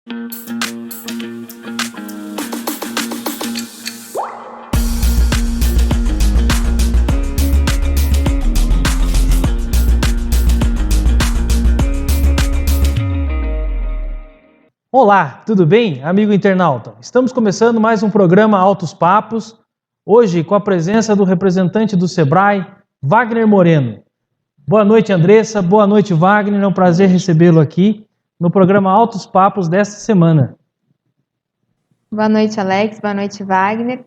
Olá, tudo bem, amigo internauta? Estamos começando mais um programa Altos Papos, hoje com a presença do representante do Sebrae, Wagner Moreno. Boa noite, Andressa, boa noite, Wagner, é um prazer recebê-lo aqui no programa Altos Papos desta semana. Boa noite, Alex, boa noite, Wagner,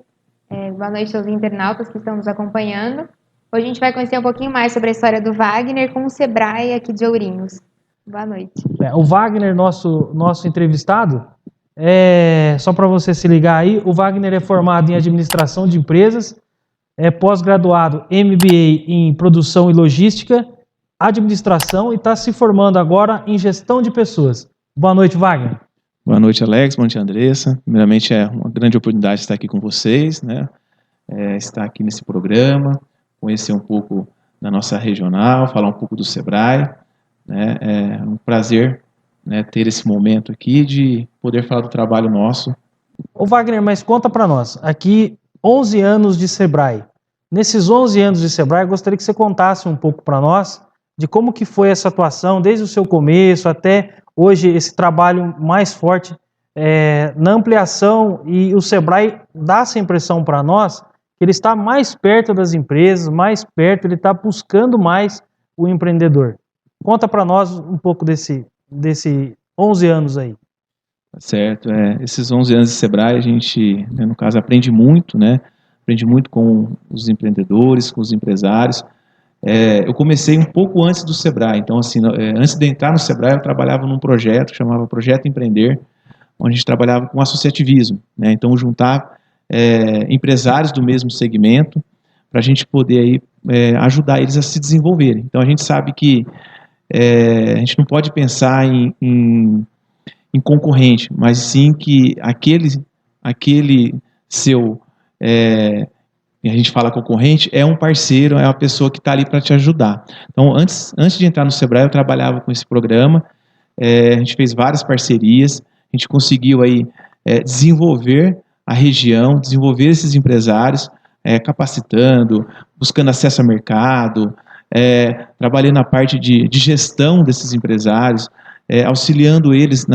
boa noite aos internautas que estão nos acompanhando. Hoje a gente vai conhecer um pouquinho mais sobre a história do Wagner com o Sebrae aqui de Ourinhos. Boa noite. O Wagner, nosso entrevistado, só para você se ligar aí, o Wagner é formado em administração de empresas, é pós-graduado MBA em produção e logística, administração e está se formando agora em gestão de pessoas. Boa noite, Wagner. Boa noite, Alex, boa noite, Andressa. Primeiramente, é uma grande oportunidade estar aqui com vocês, né? Estar aqui nesse programa, conhecer um pouco da nossa regional, falar um pouco do Sebrae. É um prazer, né, ter esse momento aqui de poder falar do trabalho nosso. Ô Wagner, mas conta para nós, aqui 11 anos de Sebrae. Nesses 11 anos de Sebrae, eu gostaria que você contasse um pouco para nós de como que foi essa atuação, desde o seu começo até hoje, esse trabalho mais forte na ampliação, e o Sebrae dá essa impressão para nós que ele está mais perto das empresas, mais perto, ele está buscando mais o empreendedor. Conta para nós um pouco desse 11 anos aí. Certo, esses 11 anos de Sebrae a gente, né, no caso, aprende muito, né? Aprende muito com os empreendedores, com os empresários. Eu comecei um pouco antes do Sebrae, então assim, antes de entrar no Sebrae eu trabalhava num projeto que chamava Projeto Empreender, onde a gente trabalhava com associativismo, né? Então juntar empresários do mesmo segmento para a gente poder aí, ajudar eles a se desenvolverem. Então a gente sabe que a gente não pode pensar em concorrente, mas sim que aquele seu, a gente fala concorrente, é um parceiro, é uma pessoa que está ali para te ajudar. Então, antes de entrar no Sebrae, eu trabalhava com esse programa, a gente fez várias parcerias, a gente conseguiu aí, desenvolver a região, desenvolver esses empresários, capacitando, buscando acesso ao mercado, trabalhei na parte de gestão desses empresários, auxiliando eles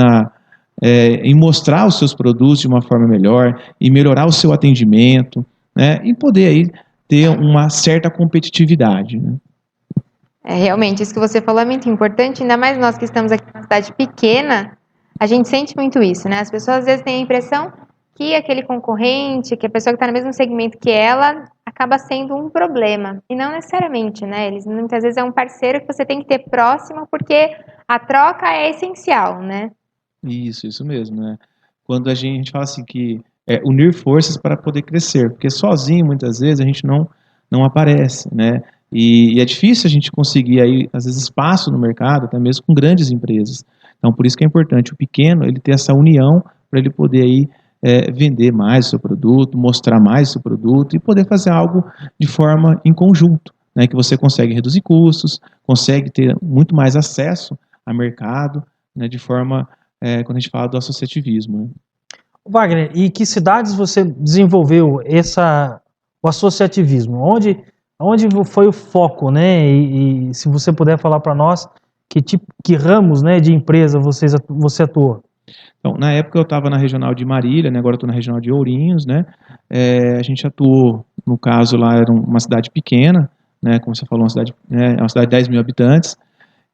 em mostrar os seus produtos de uma forma melhor, e melhorar o seu atendimento, né, e poder aí ter uma certa competitividade, né? Realmente, isso que você falou é muito importante, ainda mais nós que estamos aqui numa cidade pequena, a gente sente muito isso, né? As pessoas às vezes têm a impressão que aquele concorrente, que a pessoa que está no mesmo segmento que ela, acaba sendo um problema. E não necessariamente, né? Eles muitas vezes é um parceiro que você tem que ter próximo, porque a troca é essencial, né? Isso mesmo, né? Quando a gente fala assim que unir forças para poder crescer, porque sozinho, muitas vezes, a gente não aparece, né? E é difícil a gente conseguir aí, às vezes, espaço no mercado, até mesmo com grandes empresas. Então, por isso que é importante o pequeno, ele ter essa união para ele poder aí vender mais o seu produto, mostrar mais o seu produto e poder fazer algo de forma em conjunto, né, que você consegue reduzir custos, consegue ter muito mais acesso a mercado, né, de forma, quando a gente fala do associativismo, né. Wagner, e que cidades você desenvolveu o associativismo? Onde foi o foco, né? E se você puder falar para nós que ramos, né, de empresa você atuou? Então, na época eu estava na regional de Marília, né, agora eu estou na regional de Ourinhos, né, a gente atuou, no caso lá era uma cidade pequena, né, como você falou, uma cidade de 10 mil habitantes,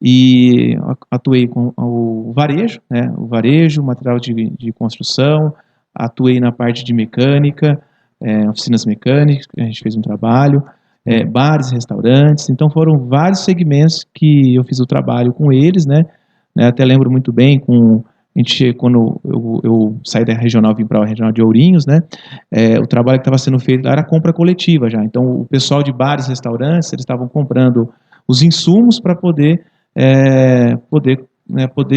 e atuei com o varejo, né, material de construção, atuei na parte de mecânica, oficinas mecânicas, a gente fez um trabalho, bares, restaurantes, então foram vários segmentos que eu fiz o trabalho com eles, né, até lembro muito bem quando eu saí da regional, vim para a regional de Ourinhos, né, o trabalho que estava sendo feito era compra coletiva já, então o pessoal de bares, restaurantes, eles estavam comprando os insumos para poder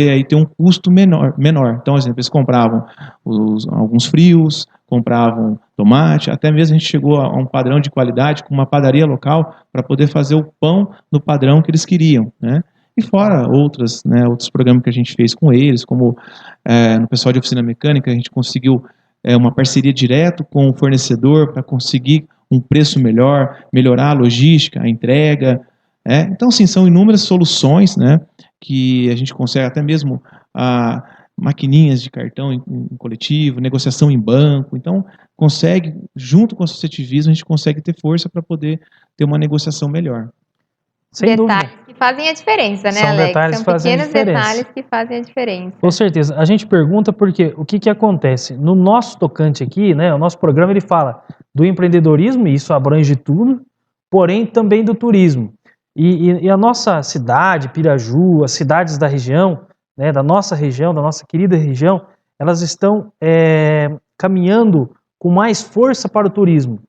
aí ter um custo menor. Então, por exemplo, eles compravam alguns frios, compravam tomate, até mesmo a gente chegou a um padrão de qualidade com uma padaria local para poder fazer o pão no padrão que eles queriam, né? E fora outros programas que a gente fez com eles, como no pessoal de oficina mecânica, a gente conseguiu uma parceria direto com o fornecedor para conseguir um preço melhor, melhorar a logística, a entrega. Então, sim, são inúmeras soluções, né, que a gente consegue, até mesmo maquininhas de cartão em coletivo, negociação em banco. Então, consegue, junto com o associativismo, a gente consegue ter força para poder ter uma negociação melhor. Sem Detalhes dúvida. que fazem a diferença, né, São Alex? detalhes São que fazem a pequenos diferença. detalhes que fazem a diferença. Com certeza. A gente pergunta porque o que acontece? No nosso tocante aqui, né, o nosso programa ele fala do empreendedorismo, e isso abrange tudo, porém também do turismo. E a nossa cidade, Piraju, as cidades da região, né, da nossa querida região, elas estão caminhando com mais força para o turismo.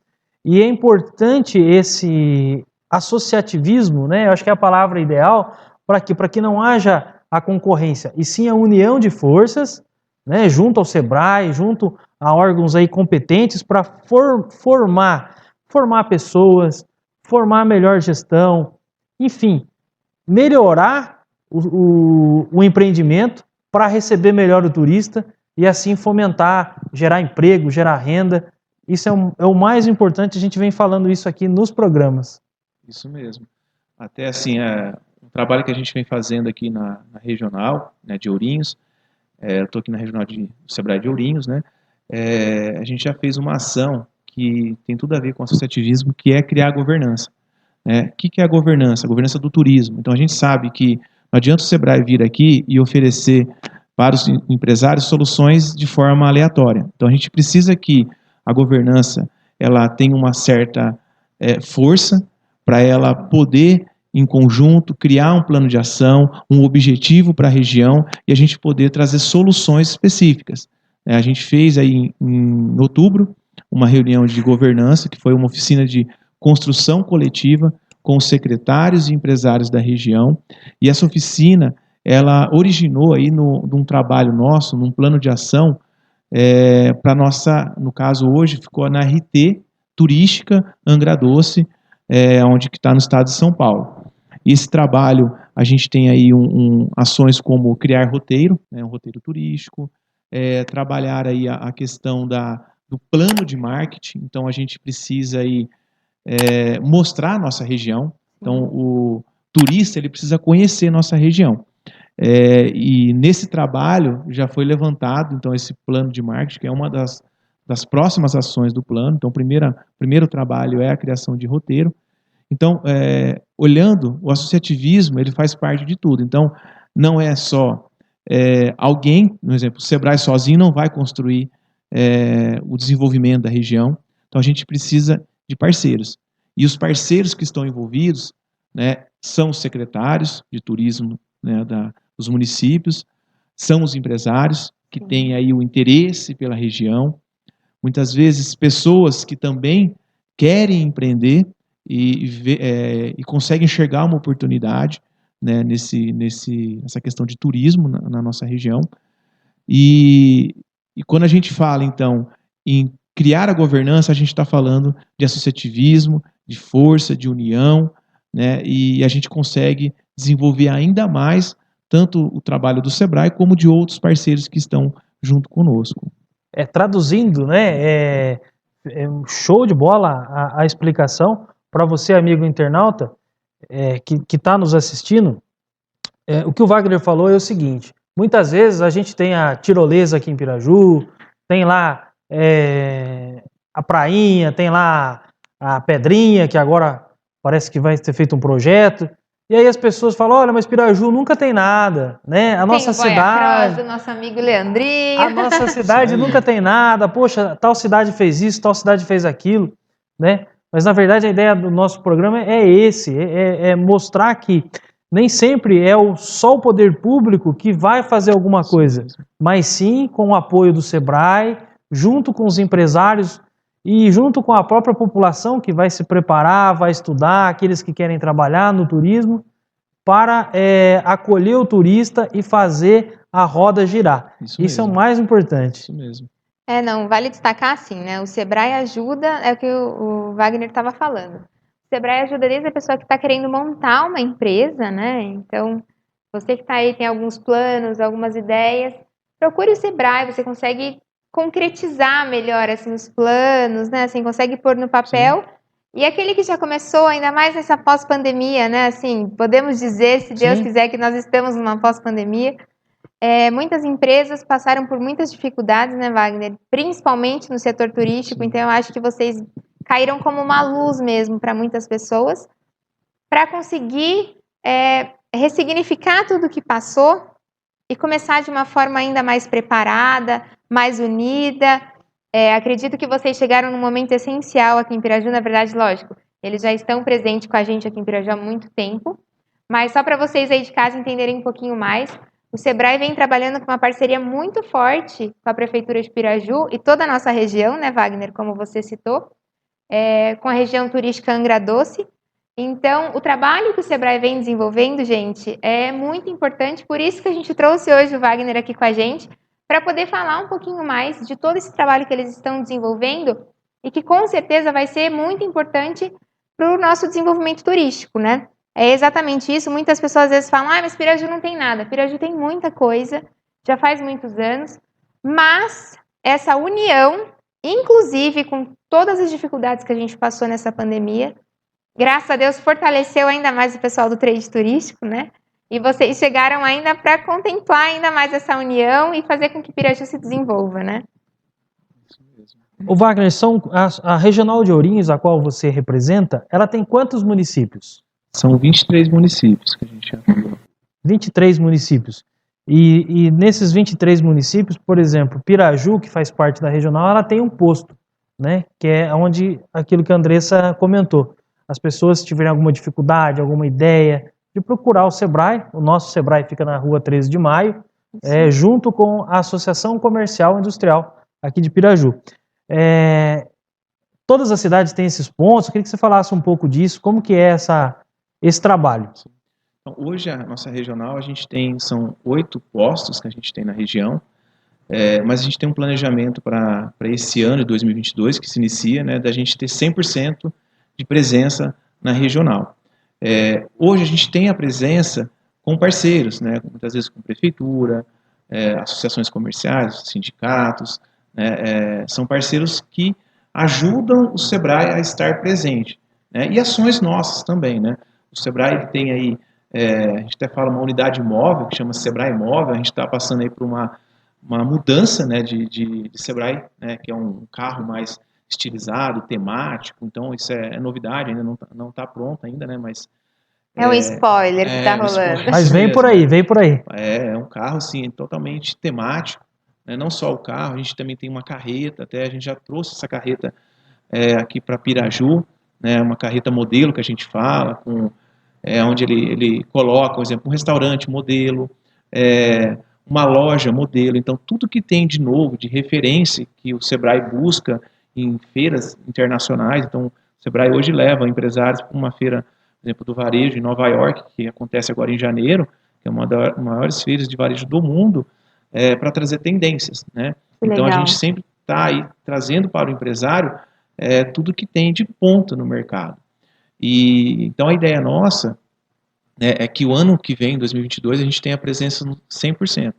E é importante esse associativismo, né, eu acho que é a palavra ideal, para que não haja a concorrência, e sim a união de forças, né, junto ao SEBRAE, junto a órgãos aí competentes para formar pessoas, formar melhor gestão, enfim, melhorar o empreendimento para receber melhor o turista e assim fomentar, gerar emprego, gerar renda. Isso é o mais importante, a gente vem falando isso aqui nos programas. Isso mesmo. Até assim, o trabalho que a gente vem fazendo aqui na regional, né, de Ourinhos, eu estou aqui na regional do SEBRAE de Ourinhos, né, a gente já fez uma ação que tem tudo a ver com associativismo, que é criar a governança. O que é a governança? A governança do turismo. Então a gente sabe que não adianta o SEBRAE vir aqui e oferecer para os empresários soluções de forma aleatória. Então a gente precisa que a governança ela tenha uma certa força para ela poder, em conjunto, criar um plano de ação, um objetivo para a região e a gente poder trazer soluções específicas. A gente fez aí em outubro uma reunião de governança, que foi uma oficina de construção coletiva com os secretários e empresários da região, e essa oficina, ela originou aí num trabalho nosso, num plano de ação, para nossa, no caso hoje, ficou na RT Turística Angra Doce, onde que está no estado de São Paulo. E esse trabalho, a gente tem aí ações como criar roteiro, né, um roteiro turístico, trabalhar aí a questão do plano de marketing, então a gente precisa aí mostrar a nossa região, então o turista ele precisa conhecer nossa região. E nesse trabalho já foi levantado, então, esse plano de marketing, que é uma das próximas ações do plano. Então, o primeiro trabalho é a criação de roteiro. Então, olhando, o associativismo, ele faz parte de tudo. Então, não é só alguém, por exemplo, o SEBRAE sozinho não vai construir o desenvolvimento da região. Então, a gente precisa de parceiros. E os parceiros que estão envolvidos, né, são os secretários de turismo, né, dos municípios, são os empresários que têm aí o interesse pela região, muitas vezes pessoas que também querem empreender e conseguem enxergar uma oportunidade, né, nessa questão de turismo na nossa região. E quando a gente fala, então, em criar a governança, a gente está falando de associativismo, de força, de união, né, e a gente consegue desenvolver ainda mais tanto o trabalho do SEBRAE como de outros parceiros que estão junto conosco. Traduzindo, né, um show de bola a explicação para você, amigo internauta, que está nos assistindo. O que o Wagner falou é o seguinte: muitas vezes a gente tem a tirolesa aqui em Piraju, tem lá a prainha, tem lá a pedrinha, que agora parece que vai ser feito um projeto. E aí as pessoas falam: olha, mas Piraju nunca tem nada, né? A nossa cidade, do nosso amigo Leandrinho. a nossa cidade nunca tem nada. Poxa, tal cidade fez isso, tal cidade fez aquilo, né? Mas na verdade a ideia do nosso programa é mostrar que nem sempre só o poder público que vai fazer alguma coisa, mas sim com o apoio do SEBRAE, junto com os empresários e junto com a própria população que vai se preparar, vai estudar, aqueles que querem trabalhar no turismo, para acolher o turista e fazer a roda girar. Isso é o mais importante. Isso mesmo. Não, vale destacar assim, né? O SEBRAE ajuda, é o que o Wagner estava falando. O SEBRAE ajuda desde a pessoa que está querendo montar uma empresa, né? Então, Você que está aí, tem alguns planos, algumas ideias, procure o Sebrae, você consegue concretizar melhor assim, os planos, né? Assim, consegue pôr no papel. Sim. E aquele que já começou, ainda mais nessa pós-pandemia, né? Assim, podemos dizer, se Deus Sim. quiser, que nós estamos numa pós-pandemia. Muitas empresas passaram por muitas dificuldades, né, Wagner? Principalmente no setor turístico. Sim. Então, eu acho que vocês caíram como uma luz mesmo para muitas pessoas, para conseguir ressignificar tudo que passou e começar de uma forma ainda mais preparada, mais unida. Acredito que vocês chegaram num momento essencial aqui em Piraju, na verdade, lógico, eles já estão presentes com a gente aqui em Piraju há muito tempo, mas só para vocês aí de casa entenderem um pouquinho mais, o Sebrae vem trabalhando com uma parceria muito forte com a Prefeitura de Piraju e toda a nossa região, né, Wagner, como você citou, com a região turística Angra Doce. Então, o trabalho que o Sebrae vem desenvolvendo, gente, é muito importante, por isso que a gente trouxe hoje o Wagner aqui com a gente, para poder falar um pouquinho mais de todo esse trabalho que eles estão desenvolvendo e que com certeza vai ser muito importante para o nosso desenvolvimento turístico, né? É exatamente isso. Muitas pessoas às vezes falam, mas Piraju não tem nada. Piraju tem muita coisa, já faz muitos anos, mas essa união, inclusive com todas as dificuldades que a gente passou nessa pandemia, graças a Deus fortaleceu ainda mais o pessoal do trade turístico, né? E vocês chegaram ainda para contemplar ainda mais essa união e fazer com que Piraju se desenvolva, né? O Wagner, a Regional de Ourinhos, a qual você representa, ela tem quantos municípios? São 23 municípios que a gente atua. 23 municípios. E nesses 23 municípios, por exemplo, Piraju, que faz parte da regional, ela tem um posto, né? Que é onde aquilo que a Andressa comentou. As pessoas se tiverem alguma dificuldade, alguma ideia, de procurar o Sebrae. O nosso Sebrae fica na rua 13 de maio, junto com a Associação Comercial e Industrial aqui de Piraju. Todas as cidades têm esses pontos. Eu queria que você falasse um pouco disso, como que é esse trabalho. Então, hoje a nossa regional, são 8 postos que a gente tem na região, mas a gente tem um planejamento para esse ano de 2022, que se inicia, né, da gente ter 100% de presença na regional. Hoje a gente tem a presença com parceiros, né, muitas vezes com prefeitura, associações comerciais, sindicatos, são parceiros que ajudam o Sebrae a estar presente, né, e ações nossas também, né. O Sebrae tem aí, a gente até fala uma unidade móvel, que chama Sebrae Móvel. A gente está passando aí por uma mudança, né, de Sebrae, né, que é um carro mais estilizado, temático. Então isso é novidade, ainda não tá pronto ainda, né, mas... É um spoiler que tá rolando. Mas vem por aí, vem por aí. É um carro, assim, totalmente temático, né, não só o carro, a gente também tem uma carreta, até a gente já trouxe essa carreta aqui para Piraju, né, uma carreta modelo que a gente fala, onde ele coloca, por exemplo, um restaurante modelo, uma loja modelo. Então, tudo que tem de novo, de referência, que o Sebrae busca em feiras internacionais. Então, o Sebrae hoje leva empresários para uma feira, por exemplo, do varejo em Nova York, que acontece agora em janeiro, que é uma das maiores feiras de varejo do mundo, para trazer tendências, né? Então, a gente sempre está aí trazendo para o empresário tudo que tem de ponta no mercado. Então, a ideia nossa é que o ano que vem, 2022, a gente tenha presença no 100%.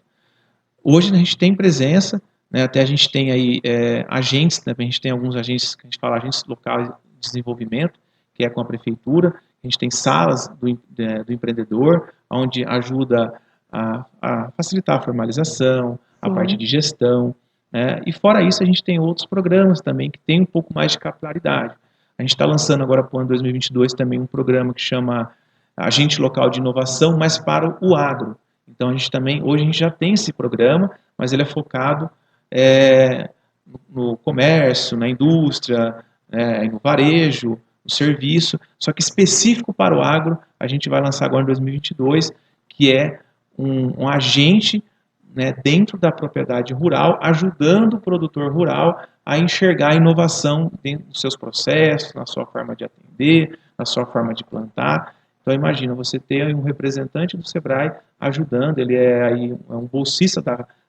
Hoje a gente tem presença, né, até a gente tem aí agentes, né, a gente tem alguns agentes, que a gente fala agentes locais de desenvolvimento, que é com a prefeitura. A gente tem salas do empreendedor, onde ajuda a facilitar a formalização, a parte de gestão, né, e fora isso a gente tem outros programas também que tem um pouco mais de capilaridade. A gente está lançando agora para o ano 2022 também um programa que chama Agente Local de Inovação, mas para o agro. Então, hoje a gente já tem esse programa, mas ele é focado no comércio, na indústria, no varejo, no serviço, só que específico para o agro, a gente vai lançar agora em 2022, que é um agente, né, dentro da propriedade rural, ajudando o produtor rural a enxergar a inovação dentro dos seus processos, na sua forma de atender, na sua forma de plantar. Então, imagina, você ter um representante do Sebrae ajudando, ele é um bolsista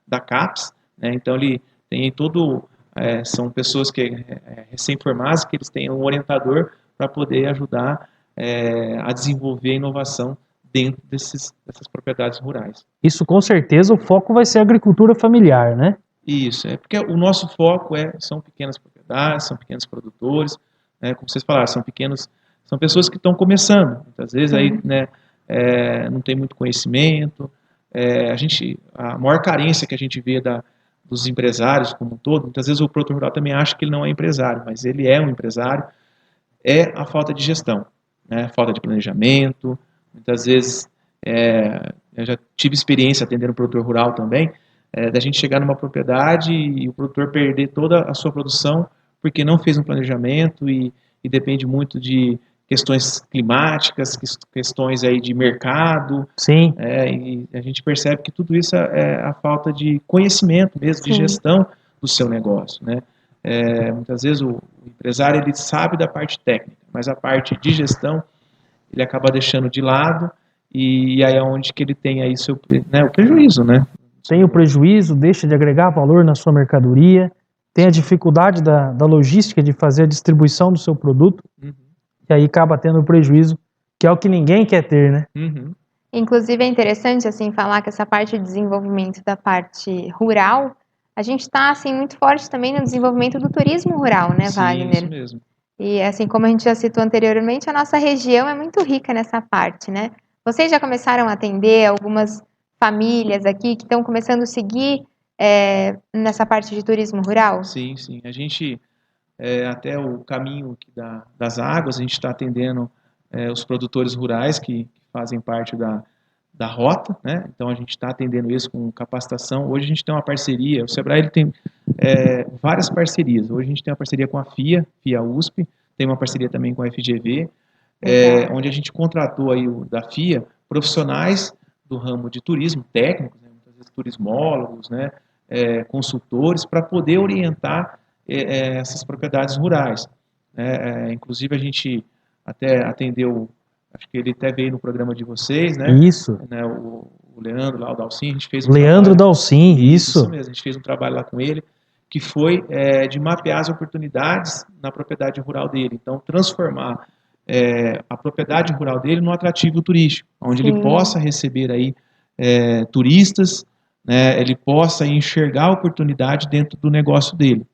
da CAPES, né, então ele tem são pessoas que recém-formadas, que eles têm um orientador para poder ajudar a desenvolver a inovação dentro dessas propriedades rurais. Isso com certeza o foco vai ser a agricultura familiar, né? Isso, é porque o nosso foco são pequenas propriedades, são pequenos produtores, né, como vocês falaram, são pessoas que estão começando, muitas vezes aí, né, não tem muito conhecimento, a maior carência que a gente vê dos empresários como um todo, muitas vezes o produtor rural também acha que ele não é empresário, mas ele é um empresário, é a falta de gestão, né, falta de planejamento, muitas vezes, eu já tive experiência atendendo o produtor rural também, da gente chegar numa propriedade e o produtor perder toda a sua produção porque não fez um planejamento e depende muito de questões climáticas, questões aí de mercado. Sim. E a gente percebe que tudo isso é a falta de conhecimento mesmo, de gestão do seu negócio, né? Muitas vezes o empresário ele sabe da parte técnica, mas a parte de gestão ele acaba deixando de lado e aí é onde que ele tem aí o prejuízo, né? Tem o prejuízo, deixa de agregar valor na sua mercadoria, tem a dificuldade da logística de fazer a distribuição do seu produto, e aí acaba tendo o prejuízo, que é o que ninguém quer ter, né? Inclusive é interessante assim falar que essa parte de desenvolvimento da parte rural, a gente está assim muito forte também no desenvolvimento do turismo rural, né, Wagner? Isso mesmo. E assim como a gente já citou anteriormente, a nossa região é muito rica nessa parte, né? Vocês já começaram a atender algumas famílias aqui que estão começando a seguir nessa parte de turismo rural? Sim. A gente, até o caminho das águas, a gente está atendendo os produtores rurais que fazem parte da rota, né? Então a gente está atendendo isso com capacitação. Hoje a gente tem uma parceria, o Sebrae ele tem várias parcerias. Hoje a gente tem uma parceria com a FIA USP, tem uma parceria também com a FGV, onde a gente contratou aí da FIA profissionais do ramo de turismo, técnicos, né, muitas vezes turismólogos, né, consultores, para poder orientar essas propriedades rurais. Inclusive a gente até atendeu, acho que ele até veio no programa de vocês, né? Isso. Né, o Leandro lá, o Dalcin, a gente fez Leandro Dalcin, isso. Isso mesmo, a gente fez um trabalho lá com ele, que foi de mapear as oportunidades na propriedade rural dele. Então, transformar a propriedade rural dele num atrativo turístico, onde ele possa receber aí turistas, né, ele possa enxergar a oportunidade dentro do negócio dele.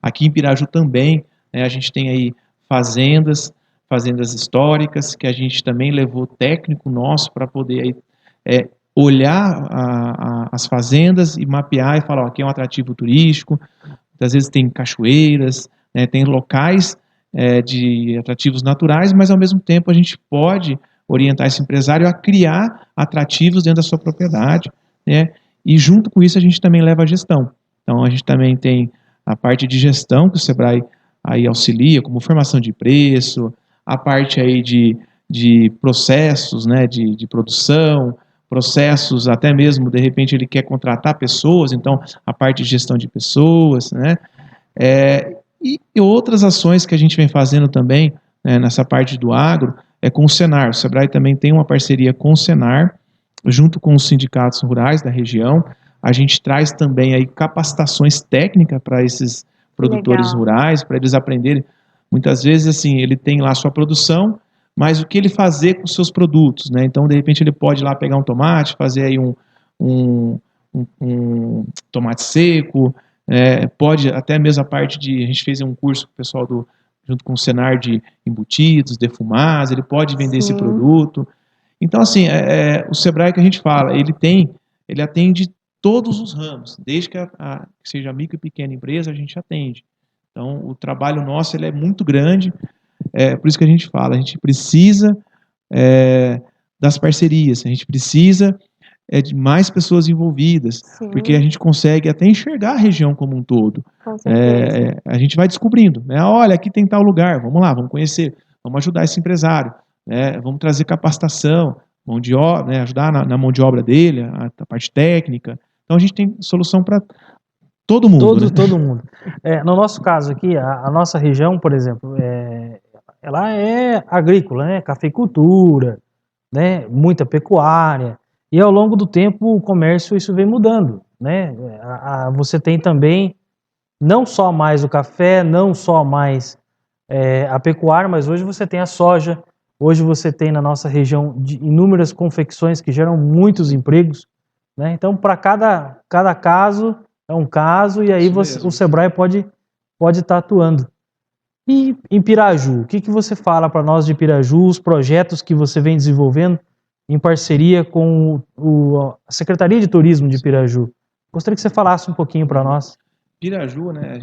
Aqui em Piraju também, né, a gente tem aí fazendas históricas, que a gente também levou técnico nosso para poder aí, olhar as fazendas e mapear e falar, ó, aqui é um atrativo turístico, às vezes tem cachoeiras, né, tem locais de atrativos naturais, mas ao mesmo tempo a gente pode orientar esse empresário a criar atrativos dentro da sua propriedade, né, e junto com isso a gente também leva a gestão. Então a gente também tem a parte de gestão que o Sebrae aí auxilia, como formação de preço, a parte aí de processos, né, de produção, processos, até mesmo, de repente, ele quer contratar pessoas, então, a parte de gestão de pessoas, né, e outras ações que a gente vem fazendo também, né, nessa parte do agro, com o Senar. O Sebrae também tem uma parceria com o Senar, junto com os sindicatos rurais da região. A gente traz também aí capacitações técnicas para esses produtores rurais, para eles aprenderem. Muitas vezes, assim, ele tem lá a sua produção, mas o que ele fazer com os seus produtos, né? Então, de repente, ele pode ir lá pegar um tomate, fazer aí um tomate seco, pode até mesmo a parte a gente fez um curso com o pessoal junto com o Senar de embutidos, defumados, ele pode vender esse produto. Então, assim, o Sebrae que a gente fala, ele atende todos os ramos, desde que seja micro e pequena empresa, a gente atende. Então, o trabalho nosso ele é muito grande, por isso que a gente fala, a gente precisa das parcerias, a gente precisa de mais pessoas envolvidas, porque a gente consegue até enxergar a região como um todo. A gente vai descobrindo, né? Olha, aqui tem tal lugar, vamos lá, vamos conhecer, vamos ajudar esse empresário, né? Vamos trazer capacitação, mão de obra, né? Ajudar na mão de obra dele, a parte técnica. Então, a gente tem solução para todo mundo. Todo mundo. No nosso caso aqui, a nossa região, por exemplo, ela é agrícola, né? Cafeicultura, né? Muita pecuária. E ao longo do tempo, o comércio, isso vem mudando, né? Você tem também, não só mais o café, não só mais a pecuária, mas hoje você tem a soja, Hoje você tem na nossa região inúmeras confecções que geram muitos empregos, né? Então, para cada caso, é um caso, e aí o Sebrae pode estar atuando. E em Piraju, o que você fala para nós de Piraju, os projetos que você vem desenvolvendo em parceria com a Secretaria de Turismo de Piraju? Gostaria que você falasse um pouquinho para nós. Piraju, né,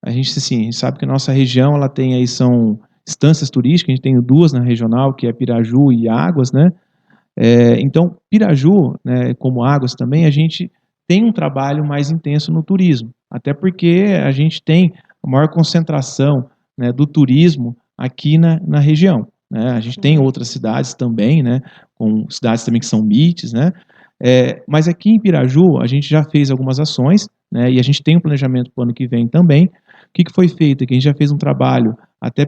a gente assim, sabe que a nossa região, ela tem aí, são instâncias turísticas, a gente tem duas na regional, que é Piraju e Águas, né? Então, Piraju, né, como Águas também, a gente tem um trabalho mais intenso no turismo, até porque a gente tem a maior concentração, né, do turismo aqui na região, né? A gente tem outras cidades também, né, com cidades também que são MITs, né? Mas aqui em Piraju, a gente já fez algumas ações, né, e a gente tem um planejamento para o ano que vem também. O que foi feito aqui? A gente já fez um trabalho, até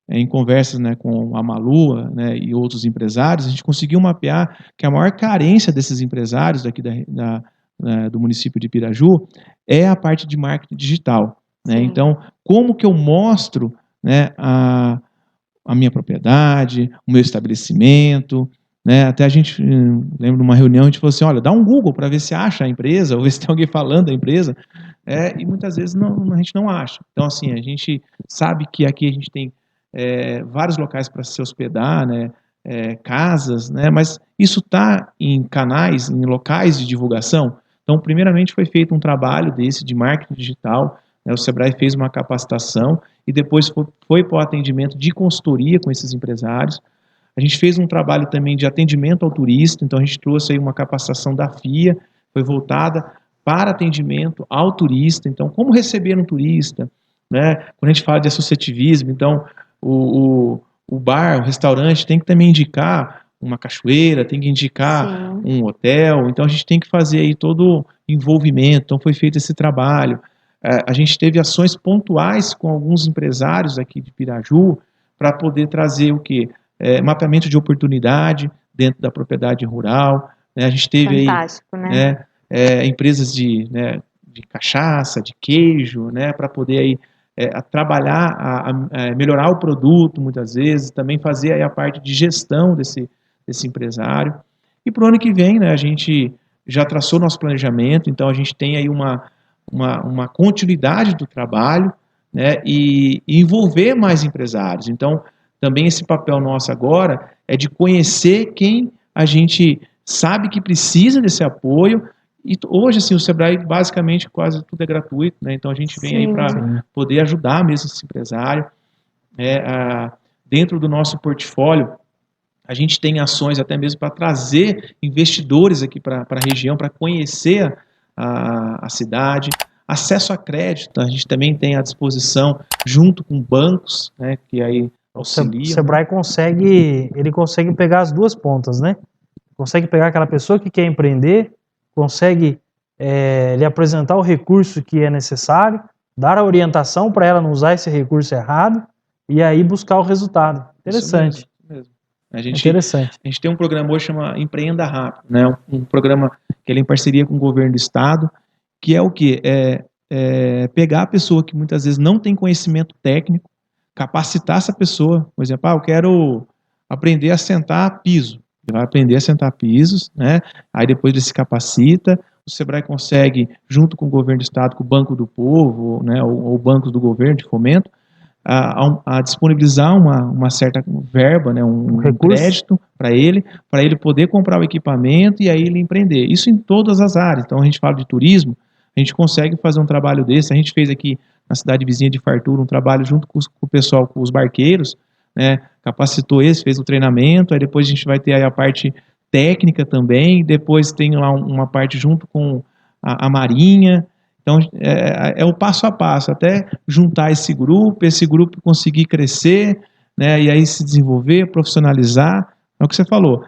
em conversas, né, com a Malu, né, e outros empresários, a gente conseguiu mapear que a maior carência desses empresários daqui do município de Piraju é a parte de marketing digital, né? Então, como que eu mostro, né, a minha propriedade, o meu estabelecimento, né? Até a gente, lembro de uma reunião, a gente falou assim, olha, dá um Google para ver se acha a empresa, ou ver se tem alguém falando da empresa, e muitas vezes a gente não acha. Então, assim, a gente sabe que aqui a gente tem vários locais para se hospedar, né? Casas, né? Mas isso está em canais, em locais de divulgação. Então, primeiramente foi feito um trabalho desse de marketing digital, né? O Sebrae fez uma capacitação e depois foi para o atendimento de consultoria com esses empresários. A gente fez um trabalho também de atendimento ao turista, então a gente trouxe aí uma capacitação da FIA, foi voltada para atendimento ao turista. Então, como receber um turista, né? Quando a gente fala de associativismo, então o bar, o restaurante tem que também indicar uma cachoeira, tem que indicar um hotel, então a gente tem que fazer aí todo o envolvimento. Então foi feito esse trabalho. A gente teve ações pontuais com alguns empresários aqui de Piraju para poder trazer o quê? Mapeamento de oportunidade dentro da propriedade rural, né? A gente teve aí empresas de cachaça, de queijo, né? Para poder aí trabalhar, melhorar o produto muitas vezes, também fazer aí a parte de gestão desse empresário. E para o ano que vem, né, a gente já traçou nosso planejamento, então a gente tem aí uma continuidade do trabalho, né, e envolver mais empresários. Então, também esse papel nosso agora é de conhecer quem a gente sabe que precisa desse apoio. E hoje, assim, o Sebrae, basicamente, quase tudo é gratuito, né? Então, a gente vem aí para poder ajudar mesmo esse empresário. Dentro do nosso portfólio, a gente tem ações até mesmo para trazer investidores aqui para a região, para conhecer a cidade. Acesso a crédito, a gente também tem à disposição, junto com bancos, né, que aí auxiliam. O Sebrae consegue pegar as duas pontas, né? Consegue pegar aquela pessoa que quer empreender, consegue lhe apresentar o recurso que é necessário, dar a orientação para ela não usar esse recurso errado e aí buscar o resultado. Interessante. Isso mesmo. A gente tem um programa hoje que chama Empreenda Rápido, né? Um programa que ele é em parceria com o governo do estado, que é o quê? Pegar a pessoa que muitas vezes não tem conhecimento técnico, capacitar essa pessoa. Por exemplo, eu quero aprender a sentar piso. Ele vai aprender a sentar pisos, né? Aí depois ele se capacita. O Sebrae consegue, junto com o governo do estado, com o Banco do Povo, né, ou bancos do governo de fomento, a disponibilizar uma certa verba, né, um crédito para ele poder comprar o equipamento e aí ele empreender. Isso em todas as áreas. Então a gente fala de turismo, a gente consegue fazer um trabalho desse. A gente fez aqui na cidade vizinha de Fartura um trabalho junto com o pessoal, com os barqueiros, né, capacitou eles, fez o treinamento, aí depois a gente vai ter aí a parte técnica também, depois tem lá uma parte junto com a Marinha. Então, é o passo a passo, até juntar esse grupo conseguir crescer, né, e aí se desenvolver, profissionalizar. É o que você falou.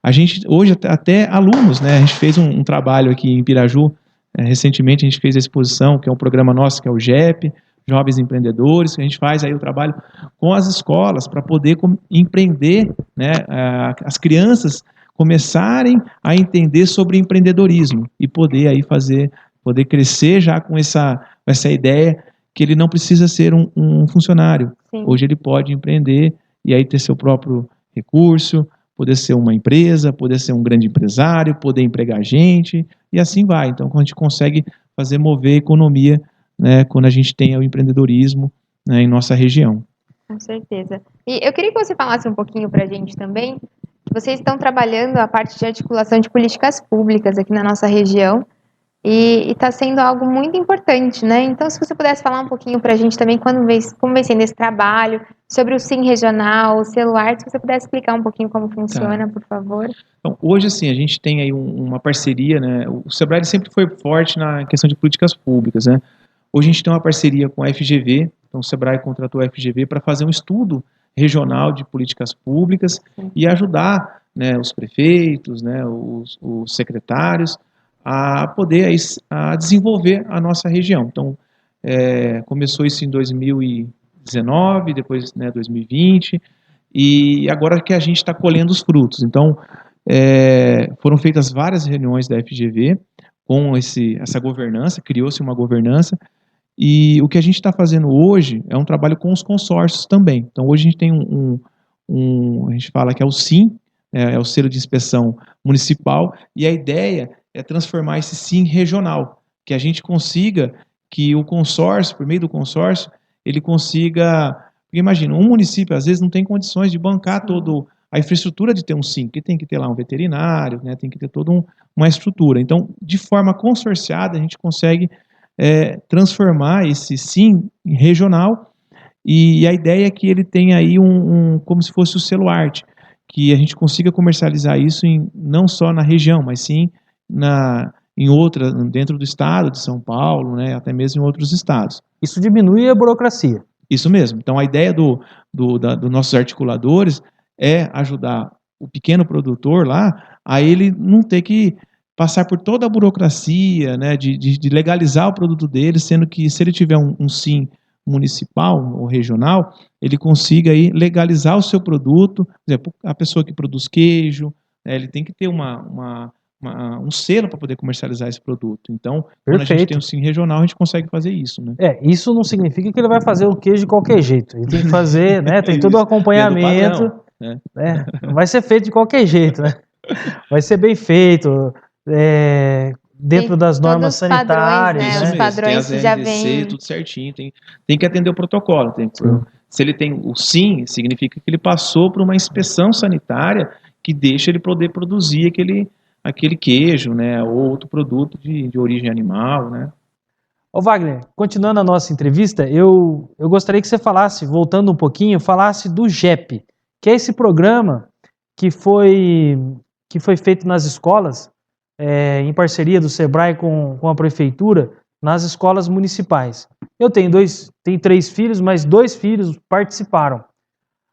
A gente, hoje, até alunos, né, a gente fez um trabalho aqui em Piraju, recentemente a gente fez a exposição, que é um programa nosso, que é o GEP, Jovens Empreendedores, que a gente faz aí o trabalho com as escolas para poder empreender, né, as crianças começarem a entender sobre empreendedorismo e poder aí poder crescer já com essa ideia que ele não precisa ser um funcionário. Sim. Hoje ele pode empreender e aí ter seu próprio recurso, poder ser uma empresa, poder ser um grande empresário, poder empregar gente, e assim vai. Então, quando a gente consegue fazer mover a economia, né, quando a gente tem o empreendedorismo, né, em nossa região. Com certeza. E eu queria que você falasse um pouquinho para a gente também. Vocês estão trabalhando a parte de articulação de políticas públicas aqui na nossa região e está sendo algo muito importante, né? Então, se você pudesse falar um pouquinho para a gente também como vem sendo esse trabalho, sobre o Sim Regional, o celular, se você pudesse explicar um pouquinho como funciona, por favor. Então, hoje, assim, a gente tem aí uma parceria, né? O Sebrae ele sempre foi forte na questão de políticas públicas, né? Hoje a gente tem uma parceria com a FGV, então o Sebrae contratou a FGV para fazer um estudo regional de políticas públicas e ajudar, né, os prefeitos, né, os secretários a poder aí, a desenvolver a nossa região. Então, começou isso em 2019, depois, né, 2020, e agora que a gente está colhendo os frutos. Então, foram feitas várias reuniões da FGV com essa governança, criou-se uma governança, e o que a gente está fazendo hoje é um trabalho com os consórcios também. Então, hoje a gente tem a gente fala que é o SIM, é o selo de inspeção municipal, e a ideia é transformar esse SIM regional, que a gente consiga que o consórcio, por meio do consórcio, ele consiga... Porque imagina, um município às vezes não tem condições de bancar toda a infraestrutura de ter um SIM, que tem que ter lá um veterinário, né, tem que ter toda uma estrutura. Então, de forma consorciada, a gente consegue transformar esse SIM em regional, e a ideia é que ele tenha aí como se fosse o selo arte, que a gente consiga comercializar isso não só na região, mas sim dentro do estado de São Paulo, né, até mesmo em outros estados. Isso diminui a burocracia. Isso mesmo. Então, a ideia dos nossos articuladores é ajudar o pequeno produtor lá a ele não ter que passar por toda a burocracia, né, de legalizar o produto dele, sendo que se ele tiver um SIM municipal ou regional, ele consiga aí legalizar o seu produto. Por exemplo, a pessoa que produz queijo, né, ele tem que ter um selo para poder comercializar esse produto. Então, quando a gente tem um SIM regional, a gente consegue fazer isso, né? Isso não significa que ele vai fazer o queijo de qualquer jeito. Ele tem que fazer, né? Tem todo o acompanhamento. Padrão, né? Não vai ser feito de qualquer jeito, né? Vai ser bem feito, dentro das normas sanitárias, padrões, né? Os padrões tem as já RDC, vêm. tudo certinho, tem que atender o protocolo. Se ele tem o SIM, significa que ele passou por uma inspeção sanitária que deixa ele poder produzir aquele queijo, né, ou outro produto de origem animal, né? Ô Wagner, continuando a nossa entrevista, eu gostaria que você falasse, voltando um pouquinho, falasse do GEP, que é esse programa que foi feito nas escolas, em parceria do Sebrae com a prefeitura, nas escolas municipais. Eu tenho 3 filhos, mas 2 filhos participaram.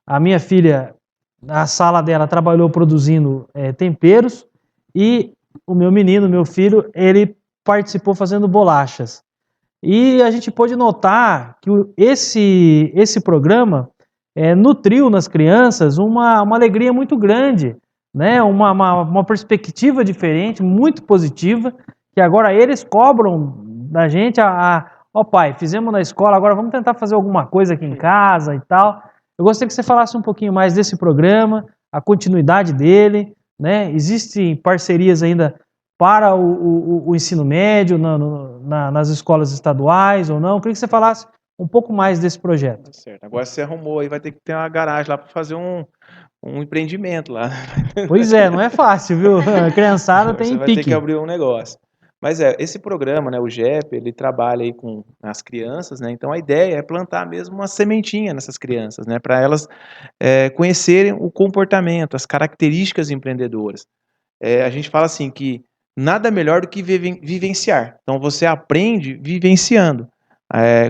A minha filha, na sala dela, trabalhou produzindo temperos, e o meu filho, ele participou fazendo bolachas. E a gente pôde notar que esse programa nutriu nas crianças uma alegria muito grande, né? Uma perspectiva diferente, muito positiva, que agora eles cobram da gente ó pai, fizemos na escola, agora vamos tentar fazer alguma coisa aqui em casa e tal. Eu gostaria que você falasse um pouquinho mais desse programa, a continuidade dele, né? Existem parcerias ainda para o ensino médio nas escolas estaduais ou não? Eu queria que você falasse um pouco mais desse projeto. Certo. Agora você arrumou aí, vai ter que ter uma garagem lá para fazer um empreendimento lá. Pois é, não é fácil, viu? A criançada tem Você vai pique. ter que abrir um negócio. Mas esse programa, né, o GEP, ele trabalha aí com as crianças, né? Então a ideia é plantar mesmo uma sementinha nessas crianças, né? Para elas conhecerem o comportamento, as características empreendedoras. A gente fala assim que nada melhor do que vivenciar. Então você aprende vivenciando.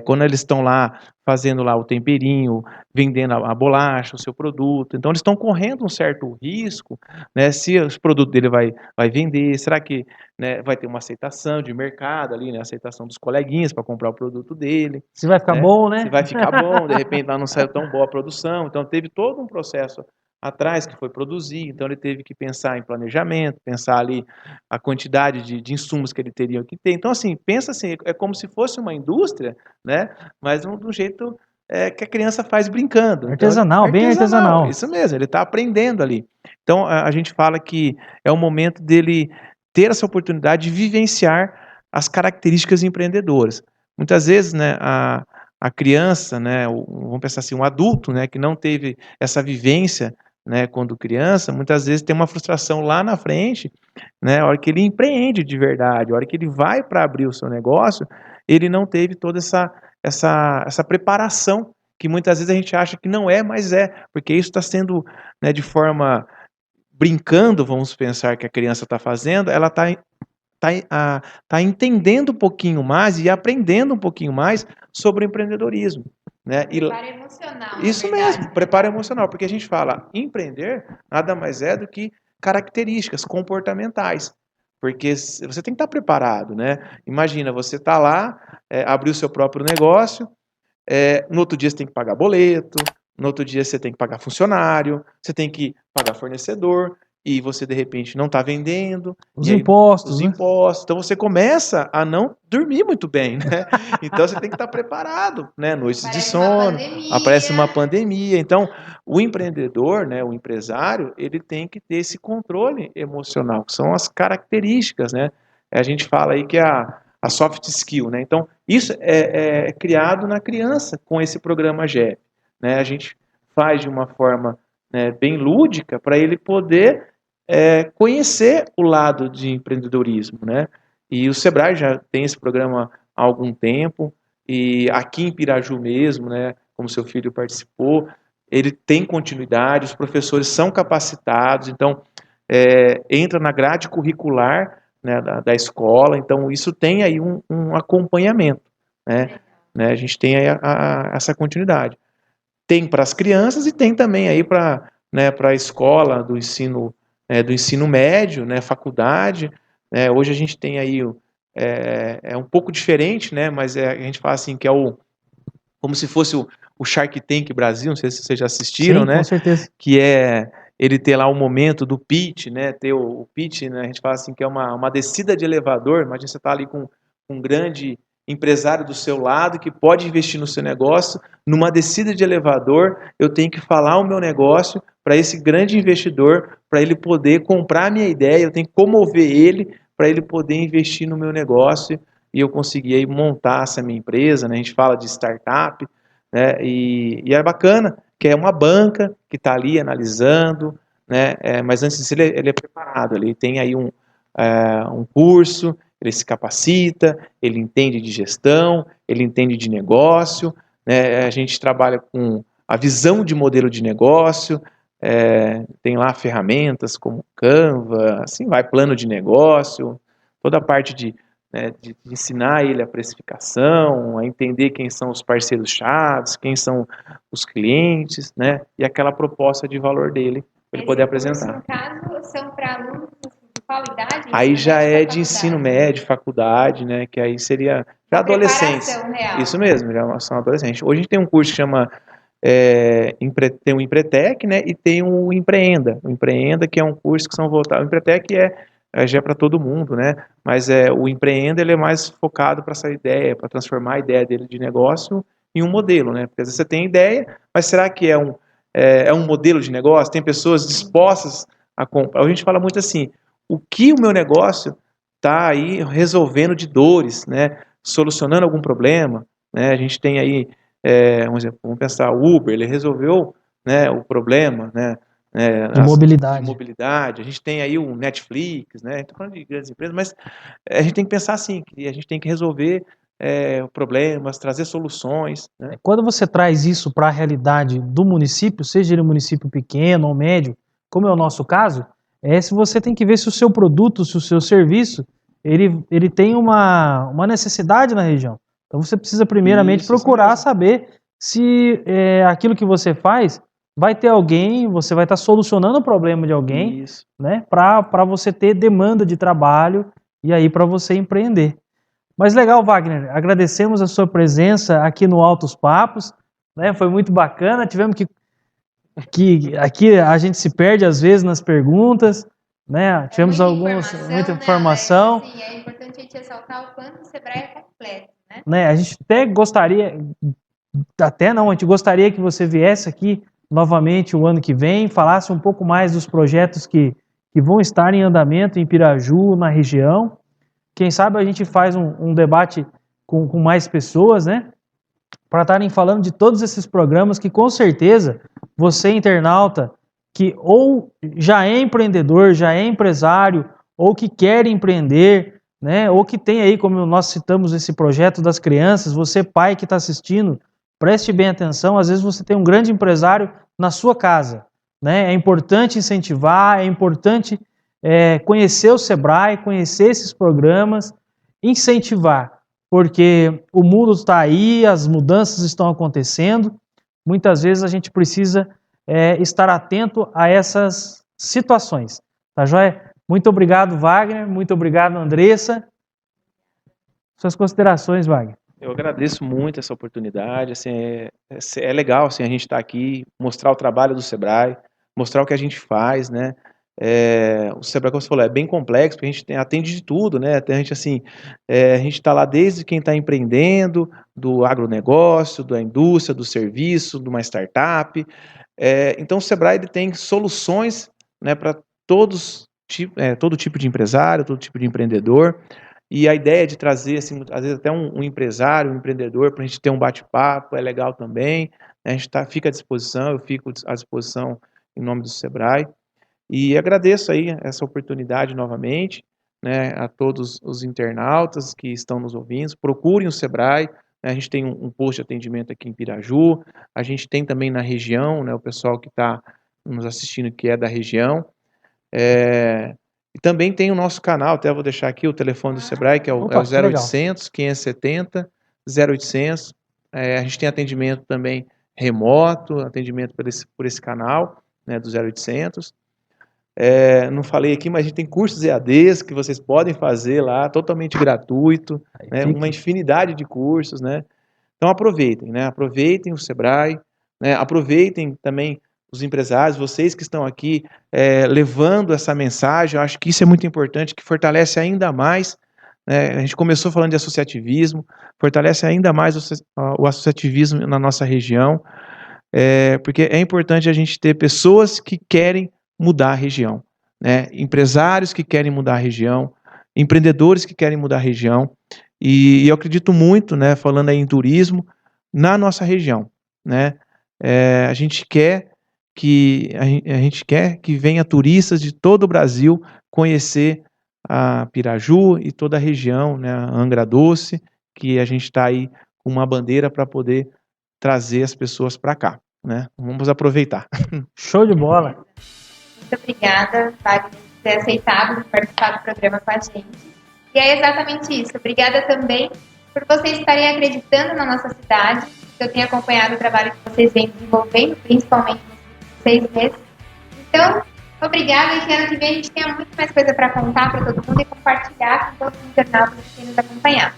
Quando eles estão lá fazendo lá o temperinho, vendendo a bolacha, o seu produto, então eles estão correndo um certo risco, né? Se o produto dele vai vender, será que, né, vai ter uma aceitação de mercado ali, né? Aceitação dos coleguinhas para comprar o produto dele. Se vai ficar bom, né? Se vai ficar bom, de repente lá não saiu tão boa a produção, então teve todo um processo atrás que foi produzir, então ele teve que pensar em planejamento, pensar ali a quantidade de insumos que ele teria que ter. Então, assim, pensa assim, é como se fosse uma indústria, né? Mas de um jeito que a criança faz brincando. Artesanal, Então, bem artesanal. Isso mesmo, ele está aprendendo ali. Então, a gente fala que é o momento dele ter essa oportunidade de vivenciar as características empreendedoras. Muitas vezes, né, a criança, né, vamos pensar assim, um adulto, né, que não teve essa vivência, né, quando criança, muitas vezes tem uma frustração lá na frente, né, a hora que ele empreende de verdade, a hora que ele vai para abrir o seu negócio, ele não teve toda essa preparação, que muitas vezes a gente acha que não é, mas é, porque isso está sendo, né, de forma brincando, vamos pensar que a criança está fazendo, ela está entendendo um pouquinho mais e aprendendo um pouquinho mais sobre o empreendedorismo. Né? Preparo emocional. Isso mesmo, preparo emocional, porque a gente fala, empreender nada mais é do que características comportamentais. Porque você tem que estar preparado, né? Imagina, você está lá, abriu o seu próprio negócio, no outro dia você tem que pagar boleto, no outro dia você tem que pagar funcionário, você tem que pagar fornecedor, e você de repente não está vendendo. Os impostos. Os impostos. Então você começa a não dormir muito bem, né? Então você tem que estar preparado, né? Noites de sono, aparece uma pandemia. Então o empreendedor, né? O empresário, ele tem que ter esse controle emocional, que são as características, né? A gente fala aí que é a soft skill, né? Então isso é criado na criança com esse programa GEP, né? A gente faz de uma forma, né, bem lúdica para ele poder conhecer o lado de empreendedorismo, né? E o Sebrae já tem esse programa há algum tempo, e aqui em Piraju mesmo, né, como seu filho participou, ele tem continuidade, os professores são capacitados, então entra na grade curricular, né, da escola, então isso tem aí um acompanhamento, né? A gente tem aí essa continuidade. Tem para as crianças e tem também aí para, né, a escola do ensino médio, né, faculdade. Hoje a gente tem aí um pouco diferente, né, mas a gente fala assim que como se fosse o Shark Tank Brasil, não sei se vocês já assistiram, Sim, né? Com certeza. Que ele ter lá o momento do pitch, né? Ter o pitch, né? A gente fala assim que é uma descida de elevador. Imagina você estar ali com um grande empresário do seu lado que pode investir no seu negócio. Numa descida de elevador, eu tenho que falar o meu negócio para esse grande investidor, para ele poder comprar a minha ideia, eu tenho que comover ele para ele poder investir no meu negócio e eu conseguir aí montar essa minha empresa, né? A gente fala de startup, né? E é bacana, que é uma banca que está ali analisando, né? Mas antes disso ele é preparado, ele tem aí um curso, ele se capacita, ele entende de gestão, ele entende de negócio, né? A gente trabalha com a visão de modelo de negócio, tem lá ferramentas como Canva, assim vai, plano de negócio, toda a parte de ensinar ele a precificação, a entender quem são os parceiros-chave, quem são os clientes, né? E aquela proposta de valor dele, para ele poder apresentar. No caso, são para alunos de qual idade? Aí já é de ensino médio, faculdade, né? Que aí seria já adolescência. Real. Isso mesmo, já são adolescentes. Hoje a gente tem um curso que chama tem o Empretec, né? E tem o Empreenda. O Empreenda, que é um curso que são voltados. O Empretec já é para todo mundo, né? Mas o Empreenda ele é mais focado para essa ideia, para transformar a ideia dele de negócio em um modelo, né? Porque às vezes você tem ideia, mas será que é um modelo de negócio? Tem pessoas dispostas a comprar? A gente fala muito assim, o que o meu negócio está aí resolvendo de dores, né? Solucionando algum problema, né? A gente tem aí, vamos pensar, o Uber, ele resolveu, né, o problema, né? De mobilidade. A gente tem aí o Netflix, né? Estou falando de grandes empresas, mas a gente tem que pensar assim, que a gente tem que resolver problemas, trazer soluções, né? Quando você traz isso para a realidade do município, seja ele um município pequeno ou médio, como é o nosso caso, se você tem que ver se o seu produto, se o seu serviço, ele tem uma necessidade na região. Então você precisa primeiramente procurar saber se aquilo que você faz vai ter alguém, você vai estar solucionando o problema de alguém, né, para você ter demanda de trabalho e aí para você empreender. Mas legal, Wagner, agradecemos a sua presença aqui no Altos Papos, né, foi muito bacana, tivemos que aqui a gente se perde às vezes nas perguntas, né, tivemos muita informação. Sim, é importante a gente ressaltar o quanto o Sebrae é completo, né? A gente até gostaria a gente gostaria que você viesse aqui novamente o ano que vem, falasse um pouco mais dos projetos que vão estar em andamento em Piraju, na região. Quem sabe a gente faz um debate com mais pessoas, né? Para estarem falando de todos esses programas que, com certeza, você, internauta, que ou já é empreendedor, já é empresário, ou que quer empreender, né? Ou que tem aí, como nós citamos esse projeto das crianças, você, pai que está assistindo, preste bem atenção, às vezes você tem um grande empresário na sua casa, né? É importante incentivar, é importante conhecer o Sebrae, conhecer esses programas, incentivar, porque o mundo está aí, as mudanças estão acontecendo, muitas vezes a gente precisa estar atento a essas situações, tá joia? Muito obrigado, Wagner, muito obrigado, Andressa. Suas considerações, Wagner. Eu agradeço muito essa oportunidade, assim, é legal assim, a gente estar aqui, mostrar o trabalho do Sebrae, mostrar o que a gente faz, né? O Sebrae, como você falou, é bem complexo, porque a gente atende de tudo, né? A gente, assim, a gente está lá desde quem está empreendendo, do agronegócio, da indústria, do serviço, de uma startup. Então, o Sebrae ele tem soluções, né, para todo tipo de empresário, todo tipo de empreendedor. E a ideia de trazer, assim, às vezes até um empresário, um empreendedor, para a gente ter um bate-papo, é legal também. A gente fica à disposição, eu fico à disposição em nome do Sebrae. E agradeço aí essa oportunidade novamente, né, a todos os internautas que estão nos ouvindo. Procurem o Sebrae, né, a gente tem um posto de atendimento aqui em Piraju, a gente tem também na região, né, o pessoal que está nos assistindo que é da região. E também tem o nosso canal, até vou deixar aqui o telefone do Sebrae, que é o 0800 570 0800. A gente tem atendimento também remoto, atendimento por esse canal, né, do 0800. Não falei aqui, mas a gente tem cursos EADs que vocês podem fazer lá, totalmente gratuito, né, uma infinidade de cursos, né? Então aproveitem, né? Aproveitem o Sebrae, né? Aproveitem também os empresários, vocês que estão aqui levando essa mensagem. Eu acho que isso é muito importante, que fortalece ainda mais, né? A gente começou falando de associativismo, fortalece ainda mais o associativismo na nossa região, porque é importante a gente ter pessoas que querem mudar a região, né? Empresários que querem mudar a região, empreendedores que querem mudar a região, e eu acredito muito, né, falando aí em turismo, na nossa região, né? A gente quer que venha turistas de todo o Brasil conhecer a Piraju e toda a região, né, a Angra Doce, que a gente está aí com uma bandeira para poder trazer as pessoas para cá, né? Vamos aproveitar. Show de bola. Muito obrigada, Wagner, por ter aceitado participar do programa com a gente. E é exatamente isso. Obrigada também por vocês estarem acreditando na nossa cidade. Eu tenho acompanhado o trabalho que vocês vêm desenvolvendo, principalmente nos 6 meses. Então, obrigada, e que ano que vem a gente tenha muito mais coisa para contar para todo mundo e compartilhar com todos os internautas que têm nos acompanhado.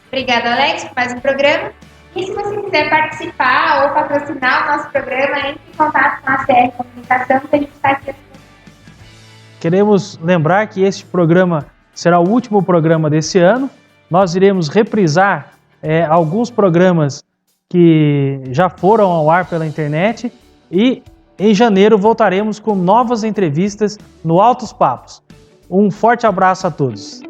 Obrigada, Alex, por mais um programa. E se você quiser participar ou patrocinar o nosso programa, entre em contato com a CR Comunicação, que a gente está aqui. Queremos lembrar que este programa será o último programa desse ano. Nós iremos reprisar alguns programas que já foram ao ar pela internet e em janeiro voltaremos com novas entrevistas no Altos Papos. Um forte abraço a todos.